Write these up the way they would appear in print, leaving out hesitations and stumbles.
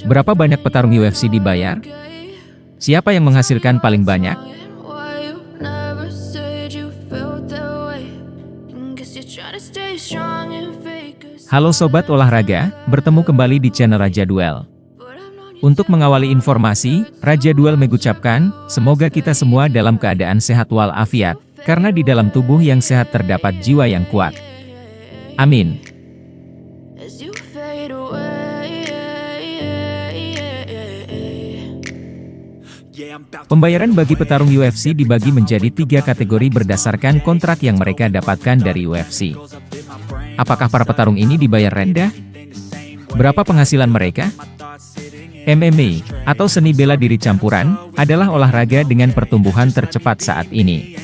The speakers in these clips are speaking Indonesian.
Berapa banyak petarung UFC dibayar? Siapa yang menghasilkan paling banyak? Halo Sobat Olahraga, bertemu kembali di channel Raja Duel. Untuk mengawali informasi, Raja Duel mengucapkan, semoga kita semua dalam keadaan sehat walafiat, karena di dalam tubuh yang sehat terdapat jiwa yang kuat. Amin. Pembayaran bagi petarung UFC dibagi menjadi 3 kategori berdasarkan kontrak yang mereka dapatkan dari UFC. Apakah para petarung ini dibayar rendah? Berapa penghasilan mereka? MMA, atau seni bela diri campuran, adalah olahraga dengan pertumbuhan tercepat saat ini.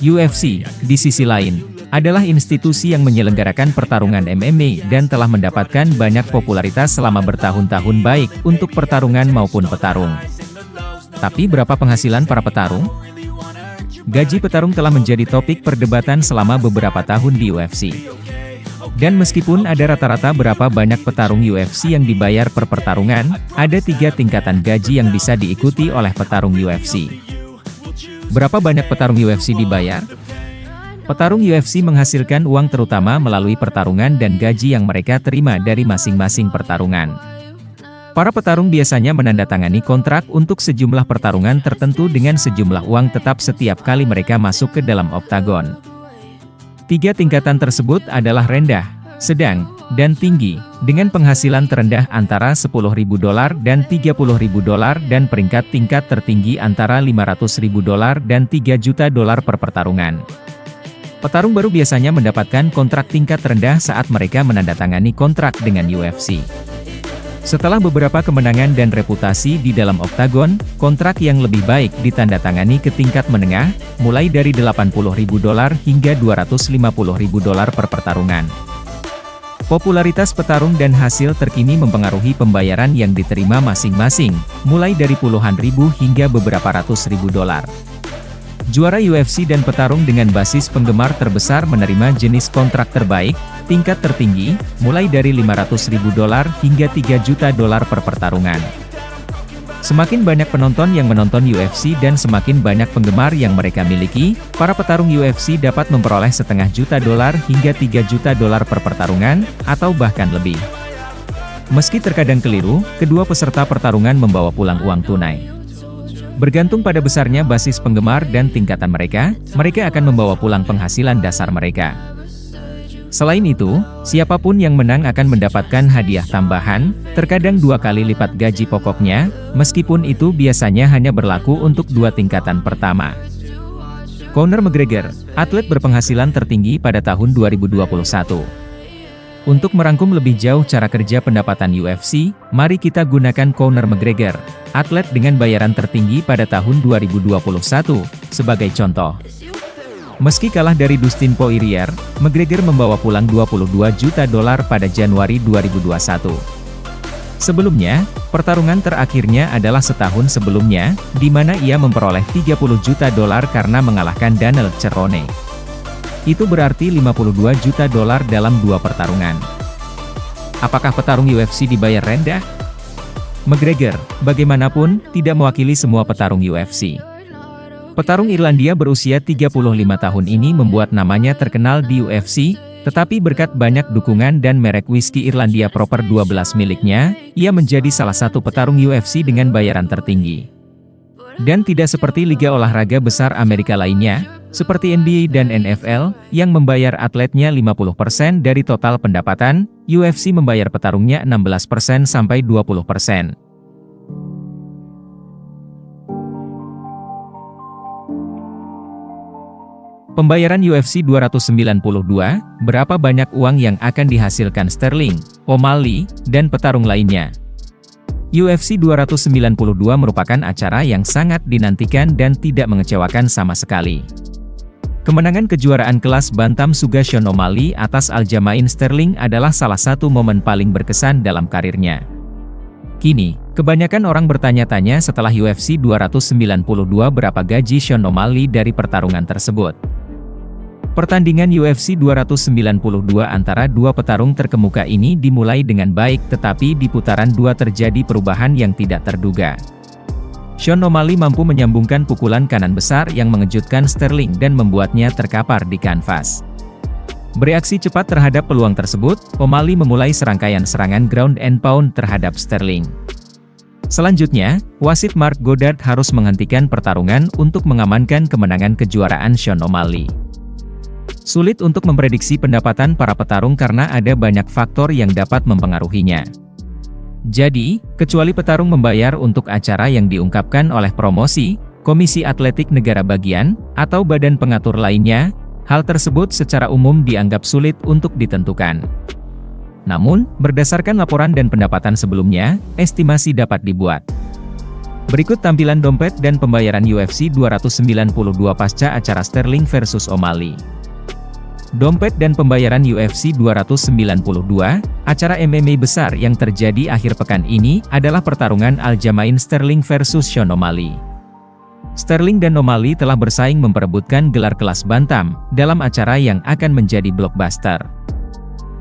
UFC, di sisi lain, adalah institusi yang menyelenggarakan pertarungan MMA dan telah mendapatkan banyak popularitas selama bertahun-tahun baik untuk pertarungan maupun petarung. Tapi berapa penghasilan para petarung? Gaji petarung telah menjadi topik perdebatan selama beberapa tahun di UFC. Dan meskipun ada rata-rata berapa banyak petarung UFC yang dibayar per pertarungan, ada 3 tingkatan gaji yang bisa diikuti oleh petarung UFC. Berapa banyak petarung UFC dibayar? Petarung UFC menghasilkan uang terutama melalui pertarungan dan gaji yang mereka terima dari masing-masing pertarungan. Para petarung biasanya menandatangani kontrak untuk sejumlah pertarungan tertentu dengan sejumlah uang tetap setiap kali mereka masuk ke dalam oktagon. 3 tingkatan tersebut adalah rendah, sedang, dan tinggi, dengan penghasilan terendah antara $10.000 dan $30.000 dan peringkat tingkat tertinggi antara $500.000 dan $3 juta per pertarungan. Petarung baru biasanya mendapatkan kontrak tingkat rendah saat mereka menandatangani kontrak dengan UFC. Setelah beberapa kemenangan dan reputasi di dalam oktagon, kontrak yang lebih baik ditandatangani ke tingkat menengah, mulai dari $80.000 hingga $250.000 per pertarungan. Popularitas petarung dan hasil terkini mempengaruhi pembayaran yang diterima masing-masing, mulai dari puluhan ribu hingga beberapa ratus ribu dolar. Juara UFC dan petarung dengan basis penggemar terbesar menerima jenis kontrak terbaik, tingkat tertinggi, mulai dari $500.000 hingga $3 juta per pertarungan. Semakin banyak penonton yang menonton UFC dan semakin banyak penggemar yang mereka miliki, para petarung UFC dapat memperoleh $500.000 hingga $3 juta per pertarungan, atau bahkan lebih. Meski terkadang keliru, kedua peserta pertarungan membawa pulang uang tunai. Bergantung pada besarnya basis penggemar dan tingkatan mereka akan membawa pulang penghasilan dasar mereka. Selain itu, siapapun yang menang akan mendapatkan hadiah tambahan, terkadang 2 kali lipat gaji pokoknya, meskipun itu biasanya hanya berlaku untuk 2 tingkatan pertama. Conor McGregor, atlet berpenghasilan tertinggi pada tahun 2021. Untuk merangkum lebih jauh cara kerja pendapatan UFC, mari kita gunakan Conor McGregor, atlet dengan bayaran tertinggi pada tahun 2021, sebagai contoh. Meski kalah dari Dustin Poirier, McGregor membawa pulang $22 juta pada Januari 2021. Sebelumnya, pertarungan terakhirnya adalah setahun sebelumnya, di mana ia memperoleh $30 juta karena mengalahkan Daniel Cerrone. Itu berarti $52 juta dalam 2 pertarungan. Apakah petarung UFC dibayar rendah? McGregor, bagaimanapun, tidak mewakili semua petarung UFC. Petarung Irlandia berusia 35 tahun ini membuat namanya terkenal di UFC, tetapi berkat banyak dukungan dan merek whisky Irlandia Proper 12 miliknya, ia menjadi salah satu petarung UFC dengan bayaran tertinggi. Dan tidak seperti liga olahraga besar Amerika lainnya, seperti NBA dan NFL, yang membayar atletnya 50% dari total pendapatan, UFC membayar petarungnya 16% sampai 20%. Pembayaran UFC 292, berapa banyak uang yang akan dihasilkan Sterling, O'Malley, dan petarung lainnya? UFC 292 merupakan acara yang sangat dinantikan dan tidak mengecewakan sama sekali. Kemenangan kejuaraan kelas bantam Suga Sean O'Malley atas Aljamain Sterling adalah salah satu momen paling berkesan dalam karirnya. Kini, kebanyakan orang bertanya-tanya setelah UFC 292 berapa gaji Sean O'Malley dari pertarungan tersebut. Pertandingan UFC 292 antara dua petarung terkemuka ini dimulai dengan baik, tetapi di putaran 2 terjadi perubahan yang tidak terduga. Sean O'Malley mampu menyambungkan pukulan kanan besar yang mengejutkan Sterling dan membuatnya terkapar di kanvas. Bereaksi cepat terhadap peluang tersebut, O'Malley memulai serangkaian serangan ground and pound terhadap Sterling. Selanjutnya, wasit Mark Goddard harus menghentikan pertarungan untuk mengamankan kemenangan kejuaraan Sean O'Malley. Sulit untuk memprediksi pendapatan para petarung karena ada banyak faktor yang dapat mempengaruhinya. Jadi, kecuali petarung membayar untuk acara yang diungkapkan oleh promosi, komisi atletik negara bagian, atau badan pengatur lainnya, hal tersebut secara umum dianggap sulit untuk ditentukan. Namun, berdasarkan laporan dan pendapatan sebelumnya, estimasi dapat dibuat. Berikut tampilan dompet dan pembayaran UFC 292 pasca acara Sterling versus O'Malley. Dompet dan pembayaran UFC 292, acara MMA besar yang terjadi akhir pekan ini, adalah pertarungan Aljamain Sterling versus Sean O'Malley. Sterling dan O'Malley telah bersaing memperebutkan gelar kelas bantam, dalam acara yang akan menjadi blockbuster.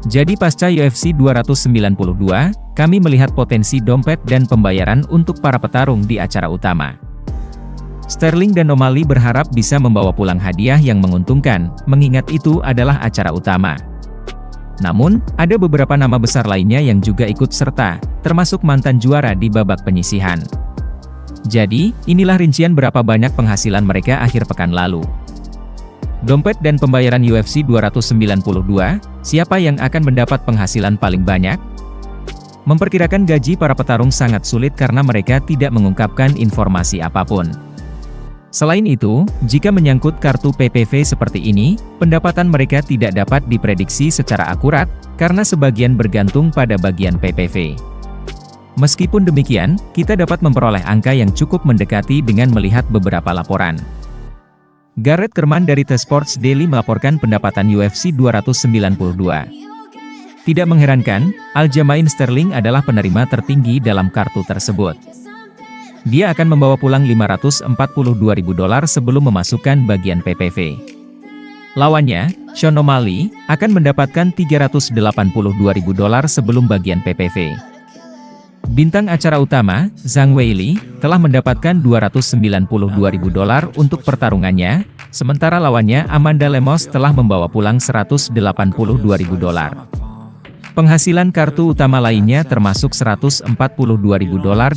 Jadi pasca UFC 292, kami melihat potensi dompet dan pembayaran untuk para petarung di acara utama. Sterling dan O'Malley berharap bisa membawa pulang hadiah yang menguntungkan, mengingat itu adalah acara utama. Namun, ada beberapa nama besar lainnya yang juga ikut serta, termasuk mantan juara di babak penyisihan. Jadi, inilah rincian berapa banyak penghasilan mereka akhir pekan lalu. Dompet dan pembayaran UFC 292, siapa yang akan mendapat penghasilan paling banyak? Memperkirakan gaji para petarung sangat sulit karena mereka tidak mengungkapkan informasi apapun. Selain itu, jika menyangkut kartu PPV seperti ini, pendapatan mereka tidak dapat diprediksi secara akurat, karena sebagian bergantung pada bagian PPV. Meskipun demikian, kita dapat memperoleh angka yang cukup mendekati dengan melihat beberapa laporan. Garrett Kerman dari The Sports Daily melaporkan pendapatan UFC 292. Tidak mengherankan, Aljamain Sterling adalah penerima tertinggi dalam kartu tersebut. Dia akan membawa pulang $542.000 sebelum memasukkan bagian PPV. Lawannya, Sean O'Malley, akan mendapatkan $382.000 sebelum bagian PPV. Bintang acara utama, Zhang Weili, telah mendapatkan $292.000 untuk pertarungannya, sementara lawannya Amanda Lemos telah membawa pulang $182.000. Penghasilan kartu utama lainnya termasuk $142.000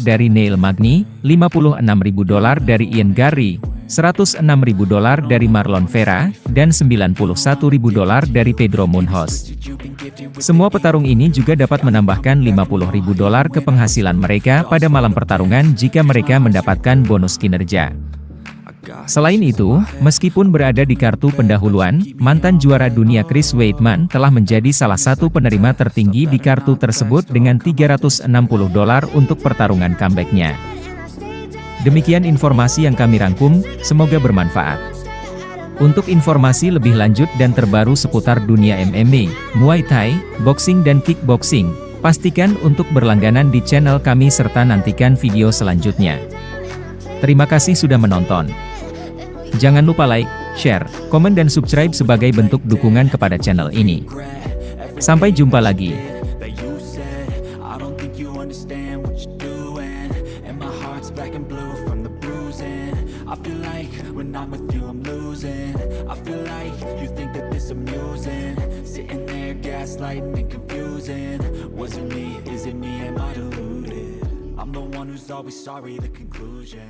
dari Neil Magny, $56.000 dari Ian Garry, $106.000 dari Marlon Vera, dan $91.000 dari Pedro Munhoz. Semua petarung ini juga dapat menambahkan $50.000 ke penghasilan mereka pada malam pertarungan jika mereka mendapatkan bonus kinerja. Selain itu, meskipun berada di kartu pendahuluan, mantan juara dunia Chris Weidman telah menjadi salah satu penerima tertinggi di kartu tersebut dengan $360 untuk pertarungan comeback-nya. Demikian informasi yang kami rangkum, semoga bermanfaat. Untuk informasi lebih lanjut dan terbaru seputar dunia MMA, Muay Thai, boxing dan kickboxing, pastikan untuk berlangganan di channel kami serta nantikan video selanjutnya. Terima kasih sudah menonton. Jangan lupa like, share, komen dan subscribe sebagai bentuk dukungan kepada channel ini. Sampai jumpa lagi. I'm the one who's always sorry, the conclusion.